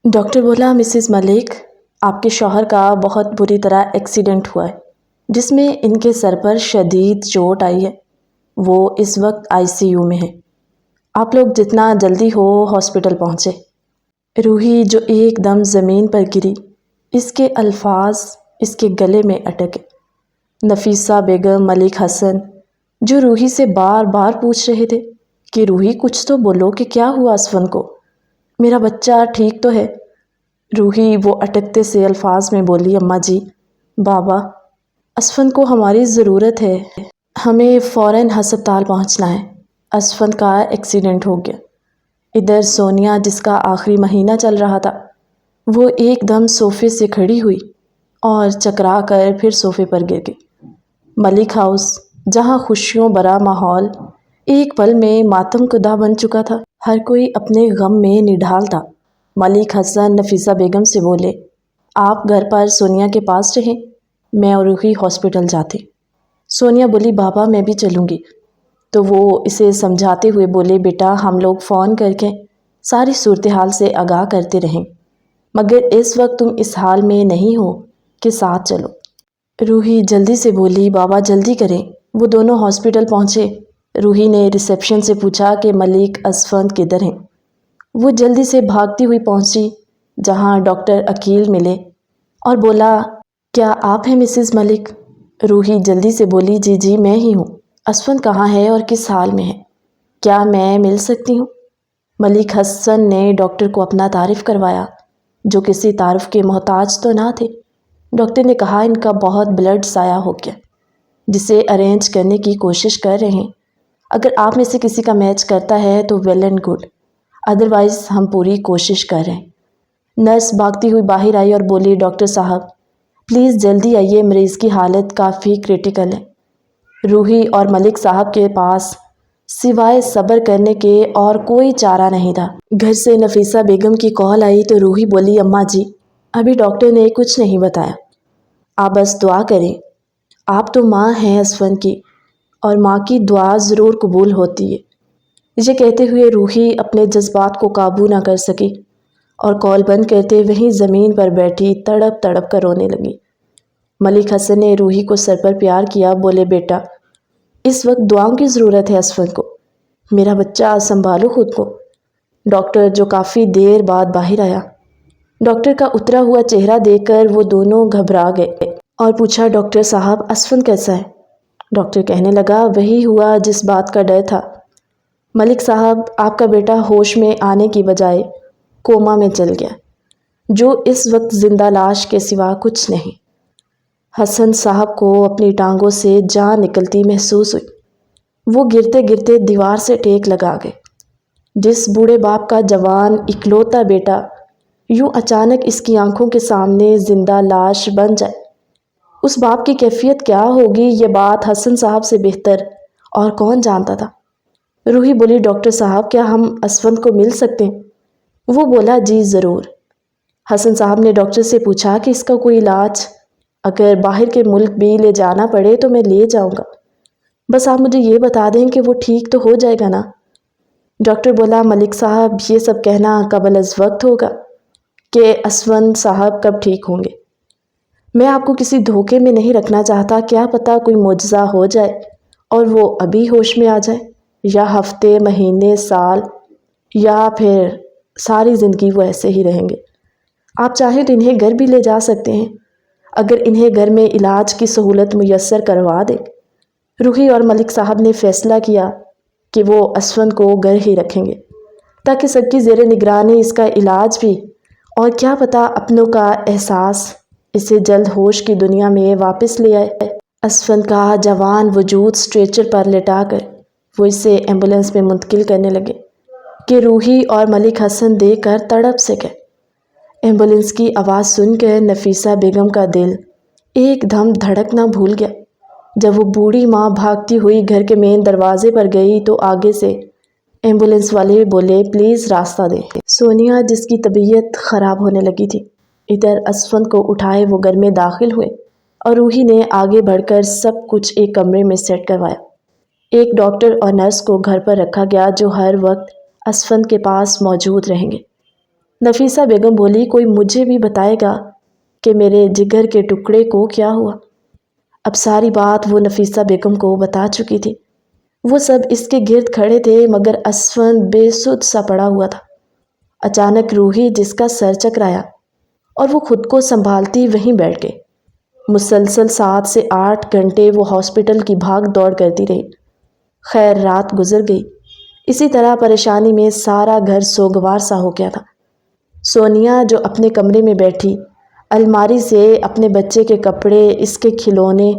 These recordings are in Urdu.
ڈاکٹر بولا مسز ملک آپ کے شوہر کا بہت بری طرح ایکسیڈنٹ ہوا ہے جس میں ان کے سر پر شدید چوٹ آئی ہے۔ وہ اس وقت آئی سی یو میں ہے۔ آپ لوگ جتنا جلدی ہو ہاسپٹل پہنچے۔ روحی جو ایک دم زمین پر گری، اس کے الفاظ اس کے گلے میں اٹکے۔ نفیسہ بیگم، ملک حسن جو روحی سے بار بار پوچھ رہے تھے کہ روحی کچھ تو بولو کہ کیا ہوا اسفن کو، میرا بچہ ٹھیک تو ہے؟ روحی وہ اٹکتے سے الفاظ میں بولی، اماں جی، بابا، اسفن کو ہماری ضرورت ہے، ہمیں فوراً ہسپتال پہنچنا ہے، اسفن کا ایکسیڈنٹ ہو گیا۔ ادھر سونیا جس کا آخری مہینہ چل رہا تھا، وہ ایک دم صوفے سے کھڑی ہوئی اور چکرا کر پھر صوفے پر گر گئی۔ ملک ہاؤس جہاں خوشیوں بھرا ماحول ایک پل میں ماتم کدہ بن چکا تھا، ہر کوئی اپنے غم میں نڈھال تھا۔ ملک حسن نفیسہ بیگم سے بولے، آپ گھر پر سونیا کے پاس رہیں، میں اور روحی ہاسپٹل جاتے۔ سونیا بولی، بابا میں بھی چلوں گی۔ تو وہ اسے سمجھاتے ہوئے بولے، بیٹا ہم لوگ فون کر کے ساری صورتحال سے آگاہ کرتے رہیں، مگر اس وقت تم اس حال میں نہیں ہو کہ ساتھ چلو۔ روحی جلدی سے بولی، بابا جلدی کریں۔ وہ دونوں ہاسپٹل پہنچے۔ روحی نے ریسیپشن سے پوچھا کہ ملک اسفند کدھر ہیں۔ وہ جلدی سے بھاگتی ہوئی پہنچی جہاں ڈاکٹر عقیل ملے اور بولا، کیا آپ ہیں مسز ملک؟ روحی جلدی سے بولی، جی جی میں ہی ہوں۔ اسفند کہاں ہے اور کس حال میں ہے؟ کیا میں مل سکتی ہوں؟ ملک حسن نے ڈاکٹر کو اپنا تعارف کروایا، جو کسی تعارف کے محتاج تو نہ تھے۔ ڈاکٹر نے کہا، ان کا بہت بلڈ ضائع ہو گیا، جسے ارینج کرنے کی کوشش کر رہے ہیں۔ اگر آپ میں سے کسی کا میچ کرتا ہے تو ویل اینڈ گڈ، ادروائز ہم پوری کوشش کر رہے ہیں۔ نرس بھاگتی ہوئی باہر آئی اور بولی، ڈاکٹر صاحب پلیز جلدی آئیے، مریض کی حالت کافی کریٹیکل ہے۔ روحی اور ملک صاحب کے پاس سوائے صبر کرنے کے اور کوئی چارہ نہیں تھا۔ گھر سے نفیسہ بیگم کی کال آئی تو روحی بولی، اماں جی ابھی ڈاکٹر نے کچھ نہیں بتایا، آپ بس دعا کریں، آپ تو ماں ہیں اسفن کی، اور ماں کی دعا ضرور قبول ہوتی ہے۔ یہ کہتے ہوئے روحی اپنے جذبات کو قابو نہ کر سکی اور کال بند کرتے وہیں زمین پر بیٹھی تڑپ تڑپ کر رونے لگی۔ ملک حسن نے روحی کو سر پر پیار کیا، بولے، بیٹا اس وقت دعاؤں کی ضرورت ہے اسفن کو، میرا بچہ سنبھالو خود کو۔ ڈاکٹر جو کافی دیر بعد باہر آیا، ڈاکٹر کا اترا ہوا چہرہ دیکھ کر وہ دونوں گھبرا گئے اور پوچھا، ڈاکٹر صاحب اسفن کیسا ہے؟ ڈاکٹر کہنے لگا، وہی ہوا جس بات کا ڈر تھا، ملک صاحب آپ کا بیٹا ہوش میں آنے کی بجائے کوما میں چل گیا، جو اس وقت زندہ لاش کے سوا کچھ نہیں۔ حسن صاحب کو اپنی ٹانگوں سے جان نکلتی محسوس ہوئی۔ وہ گرتے گرتے دیوار سے ٹیک لگا گئے۔ جس بوڑھے باپ کا جوان اکلوتا بیٹا یوں اچانک اس کی آنکھوں کے سامنے زندہ لاش بن جائے، اس باپ کی کیفیت کیا ہوگی، یہ بات حسن صاحب سے بہتر اور کون جانتا تھا۔ روحی بولی، ڈاکٹر صاحب کیا ہم اسفند کو مل سکتے ہیں؟ وہ بولا، جی ضرور۔ حسن صاحب نے ڈاکٹر سے پوچھا کہ اس کا کوئی علاج؟ اگر باہر کے ملک بھی لے جانا پڑے تو میں لے جاؤں گا، بس آپ مجھے یہ بتا دیں کہ وہ ٹھیک تو ہو جائے گا نا؟ ڈاکٹر بولا، ملک صاحب یہ سب کہنا قبل از وقت ہوگا کہ اسفند صاحب کب ٹھیک ہوں گے۔ میں آپ کو کسی دھوکے میں نہیں رکھنا چاہتا، کیا پتہ کوئی معجزہ ہو جائے اور وہ ابھی ہوش میں آ جائے، یا ہفتے، مہینے، سال، یا پھر ساری زندگی وہ ایسے ہی رہیں گے۔ آپ چاہیں تو انہیں گھر بھی لے جا سکتے ہیں، اگر انہیں گھر میں علاج کی سہولت میسر کروا دیں۔ روحی اور ملک صاحب نے فیصلہ کیا کہ وہ اسفند کو گھر ہی رکھیں گے تاکہ سب کی زیر نگرانی اس کا علاج بھی، اور کیا پتہ اپنوں کا احساس اسے جلد ہوش کی دنیا میں واپس لے آئے۔ اسفند کا جوان وجود اسٹریچر پر لٹا کر وہ اسے ایمبولینس میں منتقل کرنے لگے کہ روحی اور ملک حسن دیکھ کر تڑپ سے گئے۔ ایمبولینس کی آواز سن کر نفیسہ بیگم کا دل ایک دم دھڑکنا بھول گیا۔ جب وہ بوڑھی ماں بھاگتی ہوئی گھر کے مین دروازے پر گئی تو آگے سے ایمبولینس والے بولے، پلیز راستہ دیں۔ سونیا جس کی طبیعت خراب ہونے لگی تھی، ادھر اسفند کو اٹھائے وہ گھر میں داخل ہوئے اور روحی نے آگے بڑھ کر سب کچھ ایک کمرے میں سیٹ کروایا۔ ایک ڈاکٹر اور نرس کو گھر پر رکھا گیا جو ہر وقت اسفند کے پاس موجود رہیں گے۔ نفیسہ بیگم بولی، کوئی مجھے بھی بتائے گا کہ میرے جگر کے ٹکڑے کو کیا ہوا؟ اب ساری بات وہ نفیسہ بیگم کو بتا چکی تھی۔ وہ سب اس کے گرد کھڑے تھے مگر اسفند بے سدھ سا پڑا ہوا تھا۔ اچانک روحی جس کا سر چکرایا اور وہ خود کو سنبھالتی وہیں بیٹھ گئی۔ مسلسل 7 سے 8 گھنٹے وہ ہاسپٹل کی بھاگ دوڑ کرتی رہی۔ خیر رات گزر گئی۔ اسی طرح پریشانی میں سارا گھر سوگوار سا ہو گیا تھا۔ سونیا جو اپنے کمرے میں بیٹھی الماری سے اپنے بچے کے کپڑے، اس کے کھلونے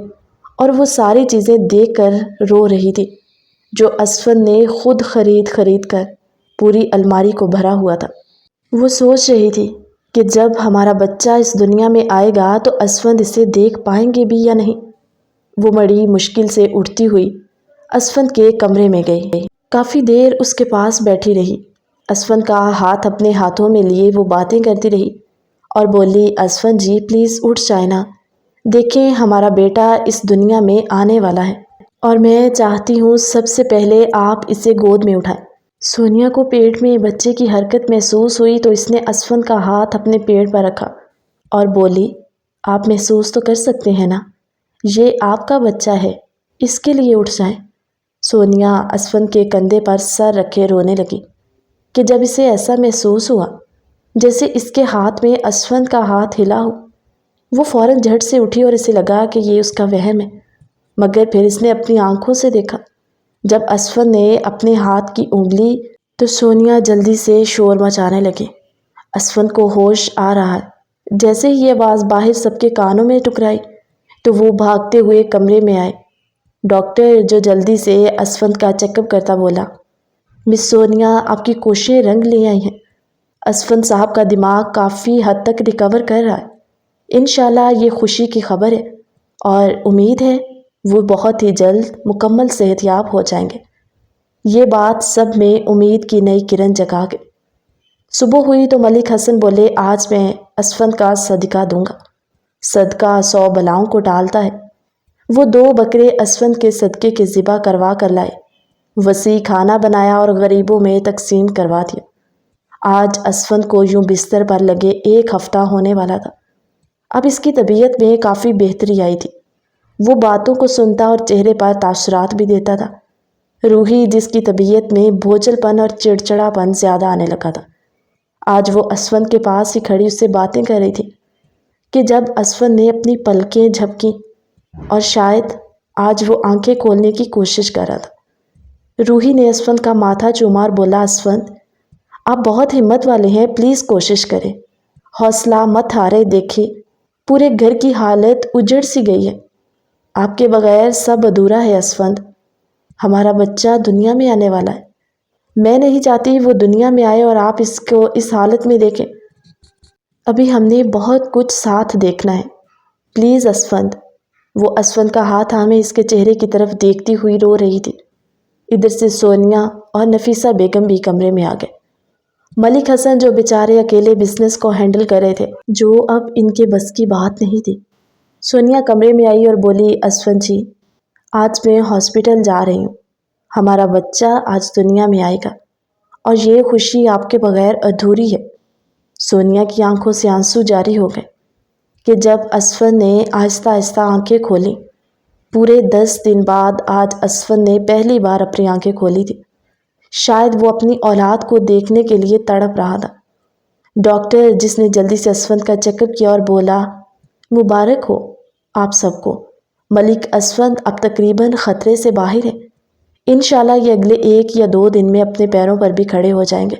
اور وہ ساری چیزیں دیکھ کر رو رہی تھی جو اسفند نے خود خرید کر پوری الماری کو بھرا ہوا تھا۔ وہ سوچ رہی تھی کہ جب ہمارا بچہ اس دنیا میں آئے گا تو اسفند اسے دیکھ پائیں گے بھی یا نہیں۔ وہ بڑی مشکل سے اٹھتی ہوئی اسفند کے کمرے میں گئی۔ کافی دیر اس کے پاس بیٹھی رہی۔ اسفند کا ہاتھ اپنے ہاتھوں میں لیے وہ باتیں کرتی رہی اور بولی، اسفند جی پلیز اٹھ جائیں نا، دیکھیں ہمارا بیٹا اس دنیا میں آنے والا ہے اور میں چاہتی ہوں سب سے پہلے آپ اسے گود میں اٹھائیں۔ سونیا کو پیٹ میں بچے کی حرکت محسوس ہوئی تو اس نے اسفند کا ہاتھ اپنے پیٹ پر رکھا اور بولی، آپ محسوس تو کر سکتے ہیں نا، یہ آپ کا بچہ ہے، اس کے لیے اٹھ جائیں۔ سونیا اسفند کے کندھے پر سر رکھے رونے لگی کہ جب اسے ایسا محسوس ہوا جیسے اس کے ہاتھ میں اسفند کا ہاتھ ہلا ہو۔ وہ فوراً جھٹ سے اٹھی اور اسے لگا کہ یہ اس کا وہم ہے، مگر پھر اس نے اپنی آنکھوں سے دیکھا جب اسفند نے اپنے ہاتھ کی انگلی تو سونیا جلدی سے شور مچانے لگی۔ اسفند کو ہوش آ رہا ہے۔ جیسے ہی یہ آواز باہر سب کے کانوں میں ٹکرائی تو وہ بھاگتے ہوئے کمرے میں آئے۔ ڈاکٹر جو جلدی سے اسفند کا چیک اپ کرتا بولا، مس سونیا آپ کی کوششیں رنگ لے آئی ہیں، اسفند صاحب کا دماغ کافی حد تک ریکور کر رہا ہے، انشاءاللہ یہ خوشی کی خبر ہے اور امید ہے وہ بہت ہی جلد مکمل صحت یاب ہو جائیں گے۔ یہ بات سب میں امید کی نئی کرن جگا گئی۔ صبح ہوئی تو ملک حسن بولے، آج میں اسفند کا صدقہ دوں گا، صدقہ 100 بلاؤں کو ٹالتا ہے۔ وہ 2 بکرے اسفند کے صدقے کے ذبح کروا کر لائے، وسیع کھانا بنایا اور غریبوں میں تقسیم کروا دیا۔ آج اسفند کو یوں بستر پر لگے 1 ہفتہ ہونے والا تھا۔ اب اس کی طبیعت میں کافی بہتری آئی تھی۔ وہ باتوں کو سنتا اور چہرے پر تاثرات بھی دیتا تھا۔ روحی جس کی طبیعت میں بوجھل پن اور چڑچڑا پن زیادہ آنے لگا تھا، آج وہ اسفند کے پاس ہی کھڑی اس سے باتیں کر رہی تھی کہ جب اسفند نے اپنی پلکیں جھپکیں اور شاید آج وہ آنکھیں کھولنے کی کوشش کر رہا تھا۔ روحی نے اسفند کا ماتھا چوما اور بولا، اسفند آپ بہت ہمت والے ہیں، پلیز کوشش کریں، حوصلہ مت ہارے، دیکھیں پورے گھر کی حالت اجڑ سی گئی ہے، آپ کے بغیر سب ادھورا ہے اسفند، ہمارا بچہ دنیا میں آنے والا ہے، میں نہیں چاہتی وہ دنیا میں آئے اور آپ اس کو اس حالت میں دیکھیں، ابھی ہم نے بہت کچھ ساتھ دیکھنا ہے، پلیز اسفند۔ وہ اسفند کا ہاتھ تھامے اس کے چہرے کی طرف دیکھتی ہوئی رو رہی تھی۔ ادھر سے سونیا اور نفیسہ بیگم بھی کمرے میں آ گئے۔ ملک حسن جو بیچارے اکیلے بزنس کو ہینڈل کر رہے تھے، جو اب ان کے بس کی بات نہیں تھی۔ سونیا کمرے میں آئی اور بولی، اسفند جی آج میں ہاسپٹل جا رہی ہوں، ہمارا بچہ آج دنیا میں آئے گا اور یہ خوشی آپ کے بغیر ادھوری ہے۔ سونیا کی آنکھوں سے آنسو جاری ہو گئے کہ جب اسفند نے آہستہ آہستہ آنکھیں کھولیں۔ پورے 10 دن بعد آج اسفند نے پہلی بار اپنی آنکھیں کھولی تھی۔ شاید وہ اپنی اولاد کو دیکھنے کے لیے تڑپ رہا تھا۔ ڈاکٹر جس نے جلدی سے اسفند کا چیک اپ کیا اور بولا، مبارک ہو آپ سب کو، ملک اسفند اب تقریباً خطرے سے باہر ہے، انشاءاللہ یہ اگلے 1 یا 2 دن میں اپنے پیروں پر بھی کھڑے ہو جائیں گے۔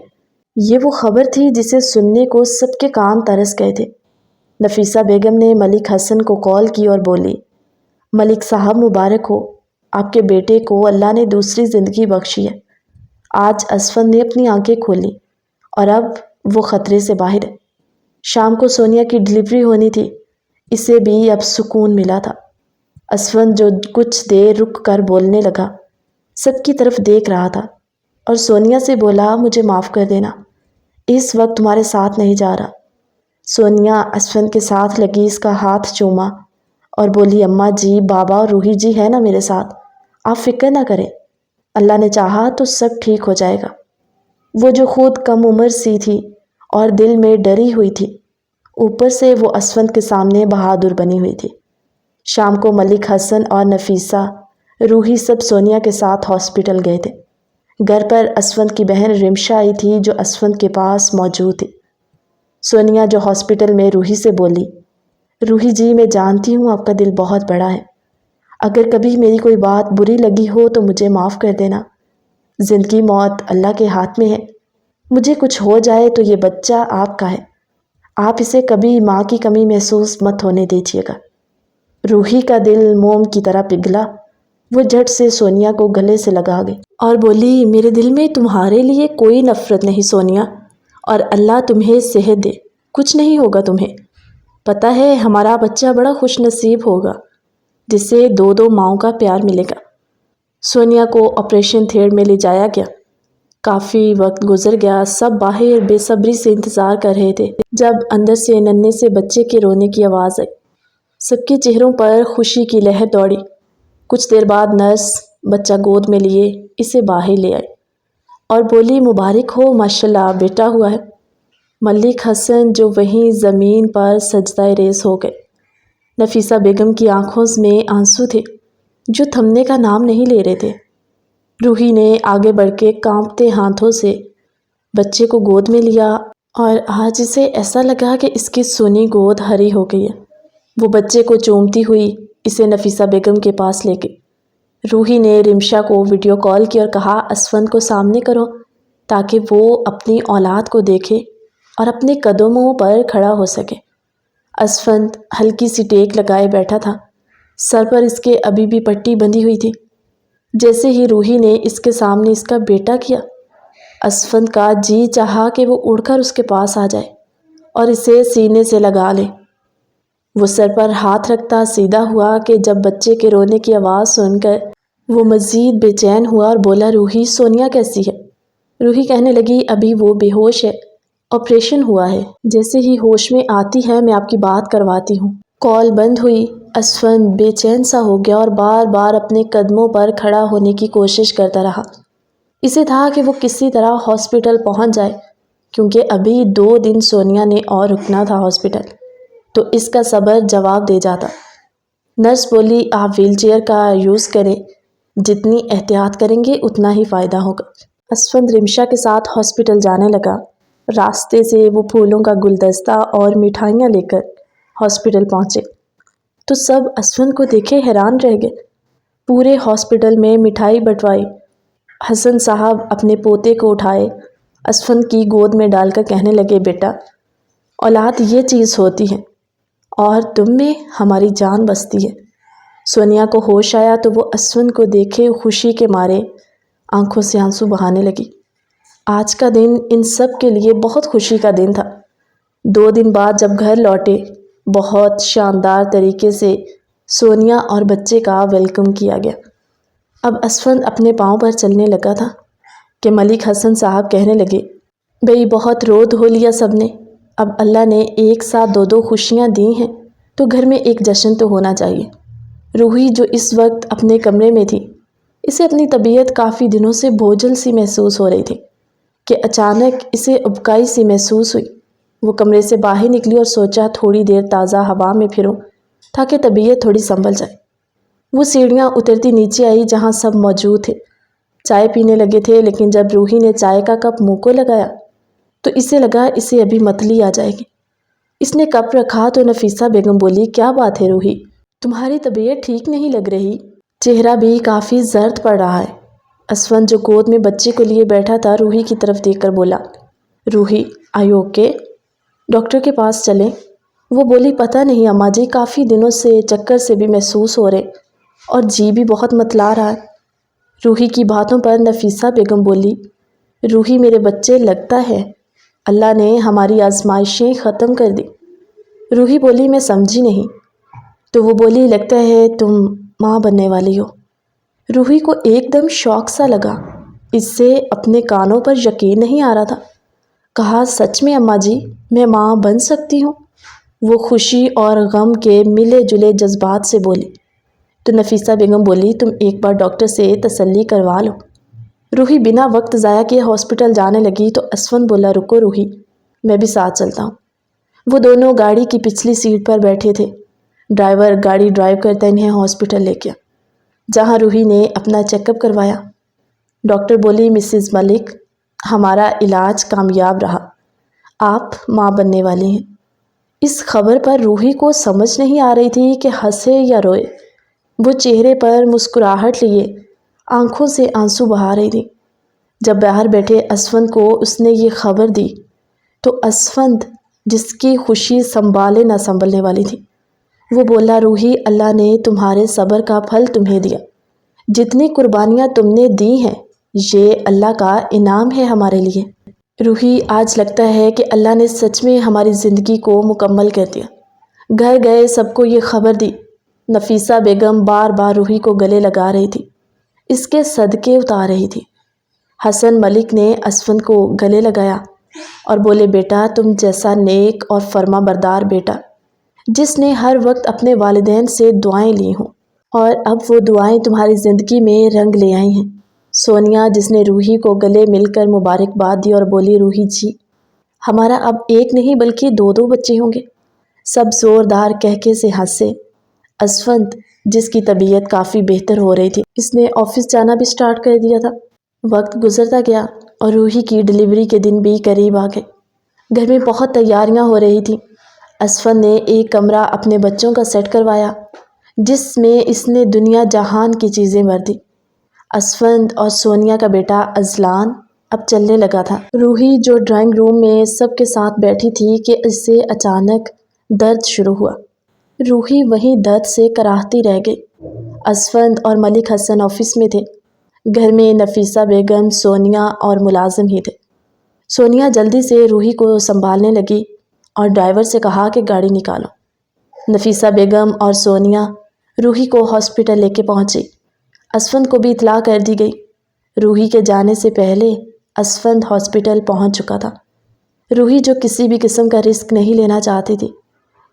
یہ وہ خبر تھی جسے سننے کو سب کے کان ترس گئے تھے۔ نفیسہ بیگم نے ملک حسن کو کال کی اور بولی، ملک صاحب مبارک ہو، آپ کے بیٹے کو اللہ نے دوسری زندگی بخشی ہے، آج اسفند نے اپنی آنکھیں کھولی اور اب وہ خطرے سے باہر ہے۔ شام کو سونیا کی ڈلیوری ہونی تھی، اسے بھی اب سکون ملا تھا۔ اسفند جو کچھ دیر رک کر بولنے لگا، سب کی طرف دیکھ رہا تھا اور سونیا سے بولا، مجھے معاف کر دینا، اس وقت تمہارے ساتھ نہیں جا رہا۔ سونیا اسفند کے ساتھ لگی، اس کا ہاتھ چوما اور بولی، اماں جی، بابا اور روحی جی ہے نا میرے ساتھ، آپ فکر نہ کریں، اللہ نے چاہا تو سب ٹھیک ہو جائے گا۔ وہ جو خود کم عمر سی تھی اور دل میں ڈری ہوئی تھی۔ اوپر سے وہ اسفند کے سامنے بہادر بنی ہوئی تھی۔ شام کو ملک حسن اور نفیسہ، روحی سب سونیا کے ساتھ ہاسپٹل گئے تھے۔ گھر پر اسفند کی بہن رمشا آئی تھی جو اسفند کے پاس موجود تھی۔ سونیا جو ہاسپٹل میں روحی سے بولی، روحی جی میں جانتی ہوں آپ کا دل بہت بڑا ہے، اگر کبھی میری کوئی بات بری لگی ہو تو مجھے معاف کر دینا، زندگی موت اللہ کے ہاتھ میں ہے، مجھے کچھ ہو جائے تو یہ بچہ آپ کا ہے، آپ اسے کبھی ماں کی کمی محسوس مت ہونے دیجیے گا۔ روحی کا دل موم کی طرح پگھلا، وہ جھٹ سے سونیا کو گلے سے لگا گئی اور بولی، میرے دل میں تمہارے لیے کوئی نفرت نہیں سونیا، اور اللہ تمہیں صحت دے، کچھ نہیں ہوگا تمہیں، پتہ ہے ہمارا بچہ بڑا خوش نصیب ہوگا جسے دو دو ماؤں کا پیار ملے گا۔ سونیا کو آپریشن تھیٹر میں لے جایا گیا۔ کافی وقت گزر گیا، سب باہر بے صبری سے انتظار کر رہے تھے جب اندر سے ننھے سے بچے کے رونے کی آواز آئی۔ سب کے چہروں پر خوشی کی لہر دوڑی۔ کچھ دیر بعد نرس بچہ گود میں لیے اسے باہر لے آئی اور بولی، مبارک ہو، ماشاءاللہ بیٹا ہوا ہے۔ ملک حسن جو وہیں زمین پر سجدہ ریز ہو گئے۔ نفیسہ بیگم کی آنکھوں میں آنسو تھے جو تھمنے کا نام نہیں لے رہے تھے۔ روحی نے آگے بڑھ کے کانپتے ہاتھوں سے بچے کو گود میں لیا اور آج اسے ایسا لگا کہ اس کی سونی گود ہری ہو گئی ہے۔ وہ بچے کو چومتی ہوئی اسے نفیسہ بیگم کے پاس لے گئی۔ روحی نے رمشا کو ویڈیو کال کی اور کہا، اسفند کو سامنے کرو تاکہ وہ اپنی اولاد کو دیکھے اور اپنے قدموں پر کھڑا ہو سکے۔ اسفند ہلکی سی ٹیک لگائے بیٹھا تھا، سر پر اس کے ابھی بھی پٹی بندھی ہوئی تھی۔ جیسے ہی روحی نے اس کے سامنے اس کا بیٹا کیا، اسفند کا جی چاہا کہ وہ اڑ کر اس کے پاس آ جائے اور اسے سینے سے لگا لے۔ وہ سر پر ہاتھ رکھتا سیدھا ہوا کہ جب بچے کے رونے کی آواز سن کر وہ مزید بے چین ہوا اور بولا، روحی سونیا کیسی ہے؟ روحی کہنے لگی، ابھی وہ بے ہوش ہے، آپریشن ہوا ہے، جیسے ہی ہوش میں آتی ہے میں آپ کی بات کرواتی ہوں۔ کال بند ہوئی۔ اسفند بے چین سا ہو گیا اور بار بار اپنے قدموں پر کھڑا ہونے کی کوشش کرتا رہا۔ اسے تھا کہ وہ کسی طرح ہاسپٹل پہنچ جائے کیونکہ ابھی 2 دن سونیا نے اور رکنا تھا ہاسپٹل، تو اس کا صبر جواب دے جاتا۔ نرس بولی، آپ ویل چیئر کا یوز کریں، جتنی احتیاط کریں گے اتنا ہی فائدہ ہوگا۔ اسفند رمشا کے ساتھ ہاسپٹل جانے لگا۔ راستے سے وہ پھولوں کا گلدستہ اور مٹھائیاں لے کر ہاسپٹل پہنچے تو سب اسفند کو دیکھے حیران رہ گئے۔ پورے ہاسپٹل میں مٹھائی بٹوائی۔ حسن صاحب اپنے پوتے کو اٹھائے اسفند کی گود میں ڈال کر کہنے لگے، بیٹا، اولاد یہ چیز ہوتی ہے اور تم میں ہماری جان بستی ہے۔ سونیا کو ہوش آیا تو وہ اسفند کو دیکھے خوشی کے مارے آنکھوں سے آنسو بہانے لگی۔ آج کا دن ان سب کے لیے بہت خوشی کا دن تھا۔ 2 دن بعد جب گھر لوٹے، بہت شاندار طریقے سے سونیا اور بچے کا ویلکم کیا گیا۔ اب اسفند اپنے پاؤں پر چلنے لگا تھا کہ ملک حسن صاحب کہنے لگے، بھئی بہت رو دھو لیا سب نے، اب اللہ نے ایک ساتھ 2 خوشیاں دی ہیں تو گھر میں ایک جشن تو ہونا چاہیے۔ روحی جو اس وقت اپنے کمرے میں تھی، اسے اپنی طبیعت کافی دنوں سے بوجھل سی محسوس ہو رہی تھی کہ اچانک اسے ابکائی سی محسوس ہوئی۔ وہ کمرے سے باہر نکلی اور سوچا تھوڑی دیر تازہ ہوا میں پھروں تاکہ طبیعت تھوڑی سنبھل جائے۔ وہ سیڑھیاں اترتی نیچے آئی جہاں سب موجود تھے، چائے پینے لگے تھے، لیکن جب روحی نے چائے کا کپ منہ کو لگایا تو اسے لگا اسے ابھی متلی آ جائے گی۔ اس نے کپ رکھا تو نفیسہ بیگم بولی، کیا بات ہے روحی، تمہاری طبیعت ٹھیک نہیں لگ رہی، چہرہ بھی کافی زرد پڑ رہا ہے۔ اسفند جو گود میں بچے کو لیے بیٹھا تھا روحی کی طرف دیکھ کر بولا، روحی آئی اوکے، ڈاکٹر کے پاس چلیں؟ وہ بولی، پتہ نہیں اماں جی، کافی دنوں سے چکر سے بھی محسوس ہو رہے اور جی بھی بہت متلا رہا ہے۔ روحی کی باتوں پر نفیسہ بیگم بولی، روحی میرے بچے، لگتا ہے اللہ نے ہماری آزمائشیں ختم کر دی۔ روحی بولی، میں سمجھی نہیں۔ تو وہ بولی، لگتا ہے تم ماں بننے والی ہو۔ روحی کو ایک دم شوق سا لگا، اس سے اپنے کانوں پر یقین نہیں آ رہا تھا۔ کہا، سچ میں اماں جی میں ماں بن سکتی ہوں؟ وہ خوشی اور غم کے ملے جلے جذبات سے بولی۔ تو نفیسہ بیگم بولی، تم ایک بار ڈاکٹر سے تسلی کروا لو۔ روحی بنا وقت ضائع کیے ہاسپٹل جانے لگی تو اسفند بولا، رکو روحی، میں بھی ساتھ چلتا ہوں۔ وہ دونوں گاڑی کی پچھلی سیٹ پر بیٹھے تھے۔ ڈرائیور گاڑی ڈرائیو کرتا انہیں ہاسپٹل لے گیا، جہاں روحی نے اپنا چیک اپ کروایا۔ ڈاکٹر بولی، مسز ملک، ہمارا علاج کامیاب رہا، آپ ماں بننے والی ہیں۔ اس خبر پر روحی کو سمجھ نہیں آ رہی تھی کہ ہنسے یا روئے۔ وہ چہرے پر مسکراہٹ لیے آنکھوں سے آنسو بہا رہی تھی۔ جب باہر بیٹھے اسفند کو اس نے یہ خبر دی تو اسفند، جس کی خوشی سنبھالے نہ سنبھلنے والی تھی، وہ بولا، روحی، اللہ نے تمہارے صبر کا پھل تمہیں دیا۔ جتنی قربانیاں تم نے دی ہیں، یہ اللہ کا انعام ہے ہمارے لیے۔ روحی، آج لگتا ہے کہ اللہ نے سچ میں ہماری زندگی کو مکمل کر دیا۔ گھر گئے سب کو یہ خبر دی۔ نفیسہ بیگم بار بار روحی کو گلے لگا رہی تھی، اس کے صدقے اتار رہی تھی۔ حسن ملک نے اسفند کو گلے لگایا اور بولے، بیٹا، تم جیسا نیک اور فرما بردار بیٹا، جس نے ہر وقت اپنے والدین سے دعائیں لی ہوں، اور اب وہ دعائیں تمہاری زندگی میں رنگ لے آئی ہیں۔ سونیا، جس نے روحی کو گلے مل کر مبارکباد دی اور بولی، روحی جی، ہمارا اب ایک نہیں بلکہ دو بچے ہوں گے۔ سب زوردار کہکے سے ہنسے۔ اسفند، جس کی طبیعت کافی بہتر ہو رہی تھی، اس نے آفس جانا بھی سٹارٹ کر دیا تھا۔ وقت گزرتا گیا اور روحی کی ڈیلیوری کے دن بھی قریب آ گئے۔ گھر میں بہت تیاریاں ہو رہی تھیں۔ اسفند نے ایک کمرہ اپنے بچوں کا سیٹ کروایا، جس میں اس نے دنیا جہان کی چیزیں بھر دی۔ اسفند اور سونیا کا بیٹا ازلان اب چلنے لگا تھا۔ روحی، جو ڈرائنگ روم میں سب کے ساتھ بیٹھی تھی کہ اسے اچانک درد شروع ہوا۔ روحی وہیں درد سے کراہتی رہ گئی۔ اسفند اور ملک حسن آفس میں تھے۔ گھر میں نفیسہ بیگم، سونیا اور ملازم ہی تھے۔ سونیا جلدی سے روحی کو سنبھالنے لگی اور ڈرائیور سے کہا کہ گاڑی نکالو۔ نفیسہ بیگم اور سونیا روحی کو ہاسپٹل لے کے پہنچی۔ اسفند کو بھی اطلاع کر دی گئی۔ روحی کے جانے سے پہلے اسفند ہاسپٹل پہنچ چکا تھا۔ روحی، جو کسی بھی قسم کا رسک نہیں لینا چاہتی تھی،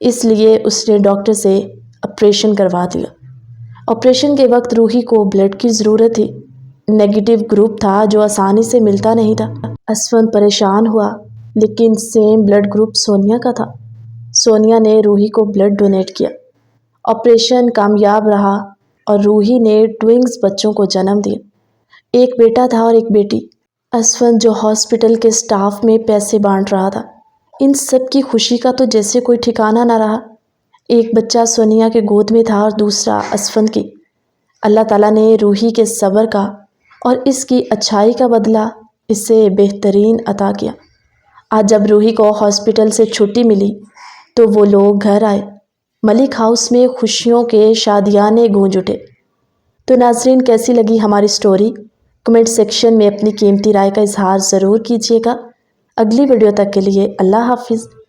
اس لیے اس نے ڈاکٹر سے آپریشن کروا دیا۔ آپریشن کے وقت روحی کو بلڈ کی ضرورت تھی۔ نیگیٹو گروپ تھا جو آسانی سے ملتا نہیں تھا۔ اسفند پریشان ہوا، لیکن سیم بلڈ گروپ سونیا کا تھا۔ سونیا نے روحی کو بلڈ ڈونیٹ کیا۔ آپریشن کامیاب رہا اور روحی نے ٹوئنز بچوں کو جنم دیا، ایک بیٹا تھا اور ایک بیٹی۔ اسفند، جو ہاسپٹل کے سٹاف میں پیسے بانٹ رہا تھا، ان سب کی خوشی کا تو جیسے کوئی ٹھکانہ نہ رہا۔ ایک بچہ سونیا کے گود میں تھا اور دوسرا اسفند کی۔ اللہ تعالیٰ نے روحی کے صبر کا اور اس کی اچھائی کا بدلہ اسے بہترین عطا کیا۔ آج جب روحی کو ہاسپٹل سے چھٹی ملی تو وہ لوگ گھر آئے۔ ملک ہاؤس میں خوشیوں کے شادیانے گونج اٹھے۔ تو ناظرین، کیسی لگی ہماری سٹوری؟ کمنٹ سیکشن میں اپنی قیمتی رائے کا اظہار ضرور کیجیے گا۔ اگلی ویڈیو تک کے لیے اللہ حافظ۔